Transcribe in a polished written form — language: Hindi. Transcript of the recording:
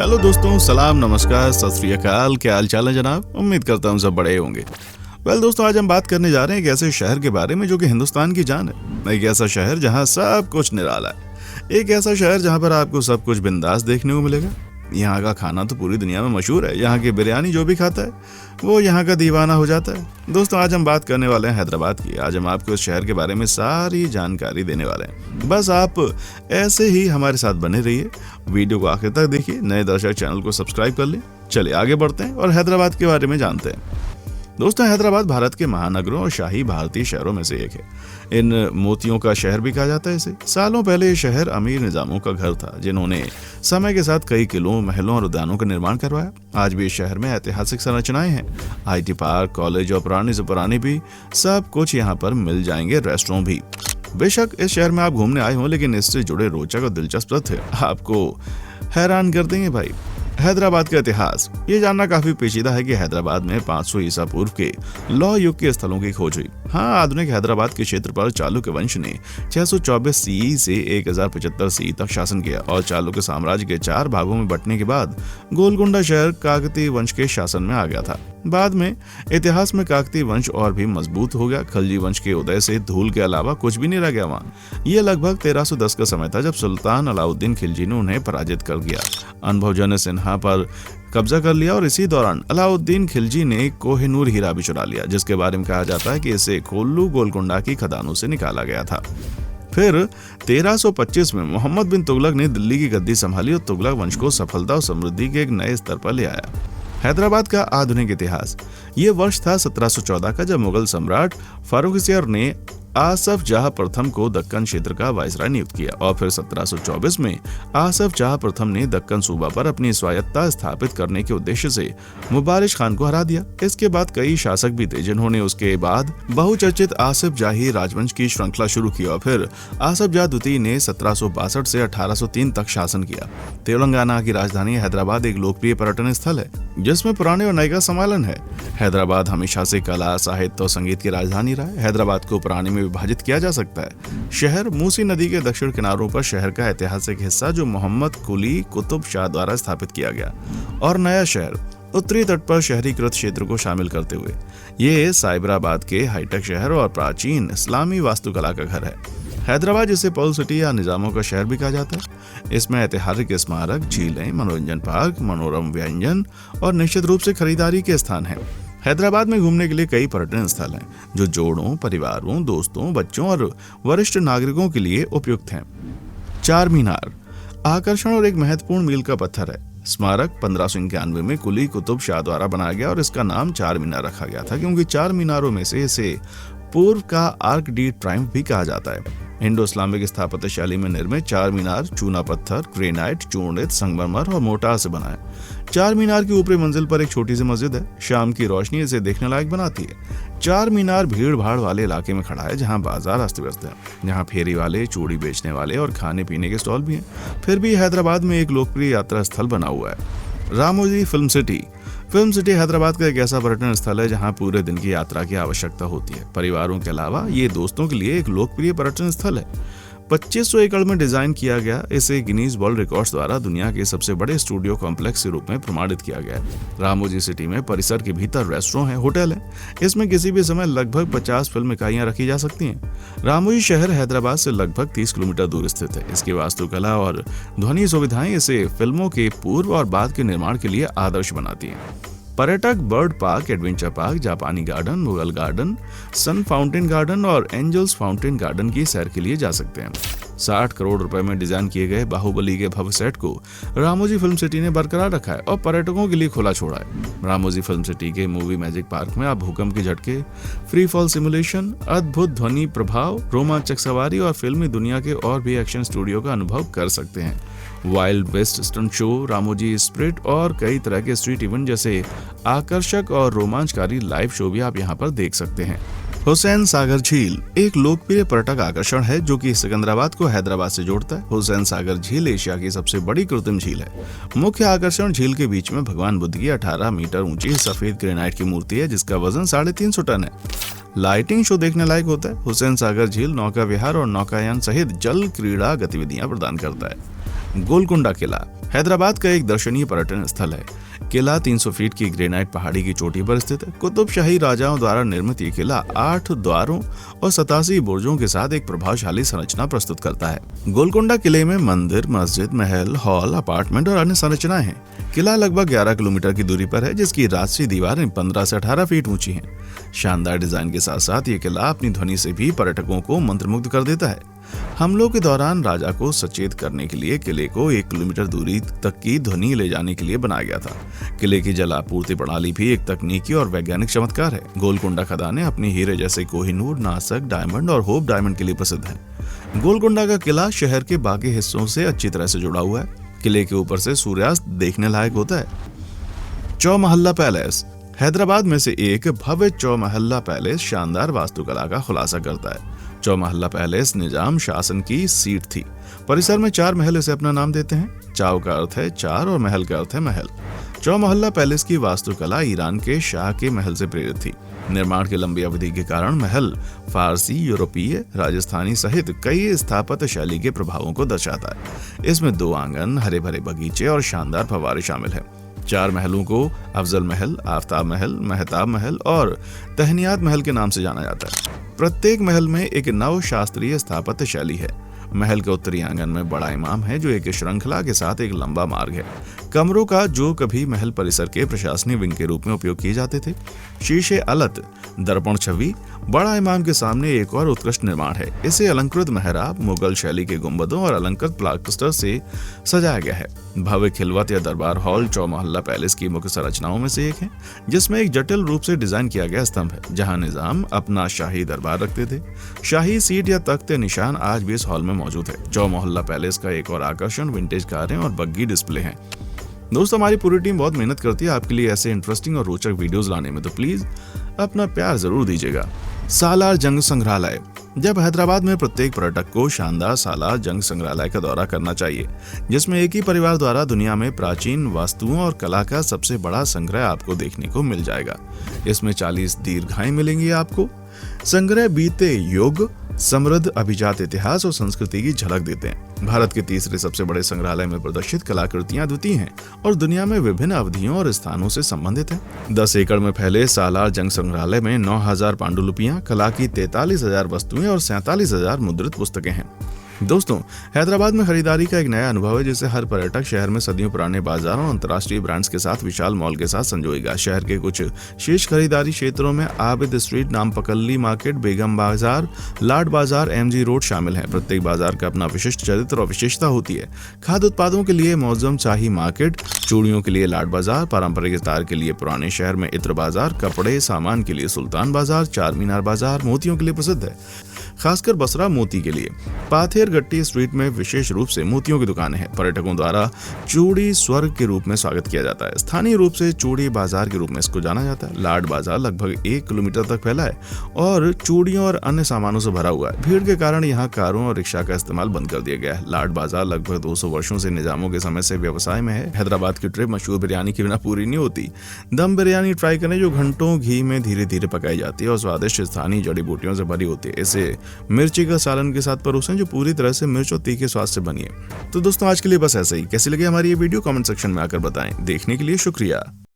हेलो दोस्तों, सलाम, नमस्कार, सत श्री अकाल। क्या हाल चाल है जनाब? उम्मीद करता हूँ सब बड़े होंगे। दोस्तों, आज हम बात करने जा रहे हैं एक ऐसे शहर के बारे में जो कि हिंदुस्तान की जान है। एक ऐसा शहर जहाँ सब कुछ निराला है। एक ऐसा शहर जहाँ पर आपको सब कुछ बिंदास देखने को मिलेगा। यहाँ का खाना तो पूरी दुनिया में मशहूर है। यहाँ की बिरयानी जो भी खाता है वो यहाँ का दीवाना हो जाता है। दोस्तों, आज हम बात करने वाले हैं हैदराबाद की। आज हम आपको इस शहर के बारे में सारी जानकारी देने वाले हैं। बस आप ऐसे ही हमारे साथ बने रहिए, वीडियो को आखिर तक देखिए। नए दर्शक चैनल को सब्सक्राइब कर लें। चलिए आगे बढ़ते हैं और हैदराबाद के बारे में जानते हैं। दोस्तों, हैदराबाद भारत के महानगरों और शाही भारतीय शहरों में से एक है। इन मोतियों का शहर भी कहा जाता है इसे। सालों पहले ये शहर अमीर निजामों का घर था, जिन्होंने समय के साथ कई किलों, महलों और उद्यानों का निर्माण करवाया। आज भी इस शहर में ऐतिहासिक संरचनाएं हैं। आईटी पार्क, कॉलेज और पुरानी से पुरानी भी सब कुछ यहाँ पर मिल जाएंगे, रेस्टोरेंट भी। बेशक इस शहर में आप घूमने आए हों, लेकिन इससे जुड़े रोचक और दिलचस्प तथ्य आपको हैरान कर देंगे भाई। हैदराबाद का इतिहास ये जानना काफी पेचीदा है कि हैदराबाद में 500 ईसा पूर्व के लौह युग के स्थलों की खोज हुई। हाँ, आधुनिक हैदराबाद के क्षेत्र पर चालुक्य वंश ने 624 सीई से 1075 सीई तक शासन किया और चालुक्य साम्राज्य के 4 भागों में बंटने के बाद गोलकुंडा शहर काकतीय वंश के शासन में आ गया था। बाद में इतिहास में काकतीय वंश और भी मजबूत हो गया। खलजी वंश के उदय से धूल के अलावा कुछ भी नहीं रह गया वहाँ। ये लगभग 1310 का समय था जब सुल्तान अलाउद्दीन खिलजी ने उन्हें पराजित कर दिया। अनुभवजन्य सिन्हा पर कब्जा कर लिया और इसी दौरान अलाउद्दीन खिलजी ने कोहिनूर हीरा भी चुरा लिया, जिसके बारे में कहा जाता है कि इसे कोल्लू गोलकुंडा की खदानों से निकाला गया था। फिर 1325 में मोहम्मद बिन तुगलक ने दिल्ली की गद्दी संभाली और तुगलक वंश को सफलता और समृद्धि के एक नए स्तर पर ले आया। हैदराबाद का आधुनिक इतिहास ये वर्ष था 1714 का, जब मुगल सम्राट फारूकसियर ने आसफ जाह प्रथम को दक्कन क्षेत्र का वायसराय नियुक्त किया और फिर 1724 में आसफ जाह प्रथम ने दक्कन सूबा पर अपनी स्वायत्तता स्थापित करने के उद्देश्य से मुबारिश खान को हरा दिया। इसके बाद कई शासक भी थे जिन्होंने उसके बाद बहुचर्चित आसिफ जाही राजवंश की श्रृंखला शुरू की और फिर आसफ जाह द्वितीय ने 1762 से 1803 तक शासन किया। तेलंगाना की राजधानी हैदराबाद एक लोकप्रिय पर्यटन स्थल है जिसमें पुराने और नए का सम्मेलन है। हैदराबाद हमेशा से कला, साहित्य और संगीत की राजधानी रहा है। हैदराबाद को पुराने में विभाजित किया जा सकता है। शहर मूसी नदी के दक्षिण किनारों पर शहर का ऐतिहासिक हिस्सा जो मोहम्मद कुली कुतुब शाह द्वारा स्थापित किया गया, और नया शहर उत्तरी तट पर शहरीकृत क्षेत्र को शामिल करते हुए। ये साइबराबाद के हाईटेक शहर और प्राचीन इस्लामी वास्तुकला का घर है। हैदराबाद जिसे पर्ल सिटी या निजामों का शहर भी कहा जाता है। इसमें ऐतिहासिक स्मारक, झीलें, मनोरंजन पार्क, मनोरम व्यंजन और निश्चित रूप से खरीदारी के स्थान हैं। हैदराबाद में घूमने के लिए कई पर्यटन स्थल हैं जो जोड़ों, परिवारों, दोस्तों, बच्चों और वरिष्ठ नागरिकों के लिए उपयुक्त हैं। चार मीनार आकर्षण और एक महत्वपूर्ण मील का पत्थर है। स्मारक 1591 में कुली कुतुब शाह द्वारा बनाया गया और इसका नाम चार मीनार रखा गया था क्योंकि 4 मीनारों में से इसे पूर्व का आर्क डी ट्रायम्फ भी कहा जाता है। इंडो इस्लामिक स्थापत्य शैली में निर्मित 4 मीनार चूना पत्थर, ग्रेनाइट, चूर्णित संगमरमर और मोर्टार से बना है। 4 मीनार की ऊपरी मंजिल पर एक छोटी सी मस्जिद है। शाम की रोशनी इसे देखने लायक बनाती है। 4 मीनार भीड़ भाड़ वाले इलाके में खड़ा है जहां बाजार अस्त व्यस्त है। यहाँ फेरी वाले, चूड़ी बेचने वाले और खाने पीने के स्टॉल भी हैं। फिर भी हैदराबाद में एक लोकप्रिय यात्रा स्थल बना हुआ है, Ramoji film city. Film city Hyderabad का एक ऐसा पर्यटन स्थल है जहां पूरे दिन की यात्रा की आवश्यकता होती है। परिवारों के अलावा ये दोस्तों के लिए एक लोकप्रिय पर्यटन स्थल है। 2500 एकड़ में डिजाइन किया गया, इसे गिनीज वर्ल्ड रिकॉर्ड्स द्वारा दुनिया के सबसे बड़े स्टूडियो कॉम्प्लेक्स के रूप में प्रमाणित किया गया है। रामोजी सिटी में परिसर के भीतर रेस्टोरेंट है, होटल है। इसमें किसी भी समय लगभग 50 फिल्म इकाइयां रखी जा सकती हैं। रामोजी शहर हैदराबाद से लगभग 30 किलोमीटर दूर स्थित है। इसकी वास्तुकला और ध्वनि सुविधाएं इसे फिल्मों के पूर्व और बाद के निर्माण के लिए आदर्श बनाती हैं। पर्यटक बर्ड पार्क, एडवेंचर पार्क, जापानी गार्डन, मुगल गार्डन, सन फाउंटेन गार्डन और एंजल्स फाउंटेन गार्डन की सैर के लिए जा सकते हैं। 60 करोड़ रुपए में डिजाइन किए गए बाहुबली के भव्य सेट को रामोजी फिल्म सिटी ने बरकरार रखा है और पर्यटकों के लिए खुला छोड़ा है। रामोजी फिल्म सिटी के मूवी मैजिक पार्क में आप भूकंप के झटके, फ्री फॉल सिमुलेशन, अद्भुत ध्वनि प्रभाव, रोमांचक सवारी और फिल्मी दुनिया के और भी एक्शन स्टूडियो का अनुभव कर सकते हैं। Wild west stunt show, Ramoji spirit और कई तरह के स्ट्रीट इवेंट जैसे आकर्षक और रोमांचकारी लाइव शो भी आप यहाँ पर देख सकते हैं। हुसैन सागर झील एक लोकप्रिय पर्यटक आकर्षण है जो कि सिकंदराबाद को हैदराबाद से जोड़ता है। हुसैन सागर झील एशिया की सबसे बड़ी कृत्रिम झील है। मुख्य आकर्षण झील के बीच में भगवान बुद्ध की 18 मीटर ऊंची सफेद ग्रेनाइट की मूर्ति है जिसका वजन 350 टन है। लाइटिंग शो देखने लायक होता है। हुसैन सागर झील नौका विहार और नौकायान सहित जल क्रीड़ा गतिविधियां प्रदान करता है। गोलकुंडा किला हैदराबाद का एक दर्शनीय पर्यटन स्थल है। किला 300 फीट की ग्रेनाइट पहाड़ी की चोटी पर स्थित है। कुतुबशाही राजाओं द्वारा निर्मित ये किला 8 द्वारों और 87 बुर्जों के साथ एक प्रभावशाली संरचना प्रस्तुत करता है। गोलकुंडा किले में मंदिर, मस्जिद, महल, हॉल, अपार्टमेंट और अन्य संरचनाएं हैं। किला लगभग 11 किलोमीटर की दूरी पर है, जिसकी राष्ट्रीय दीवारें 15 से 18 फीट ऊंची हैं। शानदार डिजाइन के साथ साथ ये किला अपनी ध्वनि से भी पर्यटकों को मंत्रमुग्ध कर देता है। हमलों के दौरान राजा को सचेत करने के लिए किले को 1 किलोमीटर दूरी तक की ध्वनि ले जाने के लिए बनाया गया था। किले की जल आपूर्ति प्रणाली भी एक तकनीकी और वैज्ञानिक चमत्कार है। गोलकुंडा खदानें अपनी हीरे जैसे कोहिनूर, नासक डायमंड और होप डायमंड के लिए प्रसिद्ध है। गोलकुंडा का किला शहर के बाकी हिस्सों से अच्छी तरह से जुड़ा हुआ है। किले के ऊपर से सूर्यास्त देखने लायक होता है। चौमहल्ला पैलेस हैदराबाद में से एक भव्य चौमहल्ला पैलेस शानदार वास्तुकला का खुलासा करता है। चौमहल्ला पैलेस निजाम शासन की सीट थी। परिसर में 4 महल इसे अपना नाम देते हैं। चाव का अर्थ है 4 और महल का अर्थ है महल। चौमहल्ला पैलेस की वास्तुकला ईरान के शाह के महल से प्रेरित थी। निर्माण की लंबी अवधि के कारण महल फारसी, यूरोपीय, राजस्थानी सहित कई स्थापत्य शैली के प्रभावों को दर्शाता है। इसमें 2 आंगन, हरे भरे बगीचे और शानदार फव्वारे शामिल हैं। 4 महलों को अफजल महल, आफ्ताब महल, मेहताब महल और तहनियात महल के नाम से जाना जाता है। प्रत्येक महल में एक नव शास्त्रीय स्थापत्य शैली है। महल के उत्तरी आंगन में बड़ा इमाम है, जो एक श्रृंखला के साथ एक लंबा मार्ग है। कमरों का जो कभी महल परिसर के प्रशासनिक विंग के रूप में उपयोग किए जाते थे। शीशे अलत, दर्पण छवि, बड़ा इमाम के सामने एक और उत्कृष्ट निर्माण है। इसे अलंकृत मेहराब, मुगल शैली के गुंबदों और अलंकृत प्लास्टर से सजाया गया है। भव्य खिलवत या दरबार हॉल चौमहल्ला पैलेस की मुख्य संरचनाओं में से एक है, जिसमें एक जटिल रूप से डिजाइन किया गया स्तंभ है, जहां निजाम अपना शाही दरबार रखते थे। शाही सीट या तख्त निशान आज भी इस हॉल में मौजूद है। चौमहल्ला पैलेस का एक और आकर्षण विंटेज कारें और बग्गी डिस्प्ले हैं। दोस्तों, हमारी पूरी टीम बहुत मेहनत करती है आपके लिए ऐसे इंटरेस्टिंग और रोचक वीडियोस लाने में, तो प्लीज अपना प्यार जरूर दीजिएगा। सालार जंग संग्रहालय जब हैदराबाद में प्रत्येक पर्यटक को शानदार सालार जंग संग्रहालय का दौरा करना चाहिए, जिसमें एक ही परिवार द्वारा दुनिया में प्राचीन वस्तुओं और कला का सबसे बड़ा संग्रह आपको देखने को मिल जाएगा। इसमें 40 दीर्घाएं मिलेंगी आपको। संग्रह बीते युग, समृद्ध अभिजात इतिहास और संस्कृति की झलक देते हैं। भारत के तीसरे सबसे बड़े संग्रहालय में प्रदर्शित कलाकृतियां अद्वितीय हैं और दुनिया में विभिन्न अवधियों और स्थानों से संबंधित हैं। 10 एकड़ में फैले सालार जंग संग्रहालय में 9000 पांडुलिपियां, कला की 43,000 वस्तुएं और 47,000 मुद्रित पुस्तकें हैं। दोस्तों, हैदराबाद में खरीदारी का एक नया अनुभव है, जिसे हर पर्यटक शहर में सदियों पुराने बाजारों और अंतर्राष्ट्रीय ब्रांड्स के साथ विशाल मॉल के साथ संजोएगा। शहर के कुछ शीर्ष खरीदारी क्षेत्रों में आबिद स्ट्रीट, नामपकल्ली मार्केट, बेगम बाजार, लाड बाजार, MG रोड शामिल हैं। प्रत्येक बाजार का अपना विशिष्ट चरित्र और विशेषता होती है। खाद्य उत्पादों के लिए मौजम शाही मार्केट, चूड़ियों के लिए लाड बाजार, पारंपरिक तार के लिए पुराने शहर में इत्र बाजार, कपड़े सामान के लिए सुल्तान बाजार, चार मीनार बाजार मोतियों के लिए प्रसिद्ध है, खासकर बसरा मोती के लिए। पाथेर गट्टी स्ट्रीट में विशेष रूप से मोतियों की दुकानें हैं। पर्यटकों द्वारा चूड़ी स्वर्ग के रूप में स्वागत किया जाता है। स्थानीय रूप से चूड़ी बाजार के रूप में इसको जाना जाता है। लाड बाजार लगभग 1 किलोमीटर तक फैला है और चूड़ियों और अन्य सामानों से भरा हुआ है। भीड़ के कारण यहाँ कारों और रिक्शा का इस्तेमाल बंद कर दिया गया है। लाड बाजार लगभग 200 वर्षों से निजामों के समय से व्यवसाय में है। हैदराबाद की ट्रिप मशहूर बिरयानी के बिना पूरी नहीं होती। दम बिरयानी ट्राई करें, जो घंटों घी में धीरे धीरे पकाई जाती है और स्वादिष्ट स्थानीय जड़ी बूटियों से भरी होती है। इसे मिर्ची का सालन के साथ परोसें, जो पूरी तरह से मिर्च और तीखे स्वाद से बनी है। तो दोस्तों, आज के लिए बस ऐसा ही। कैसी लगी हमारी ये वीडियो कमेंट सेक्शन में आकर बताएं। देखने के लिए शुक्रिया।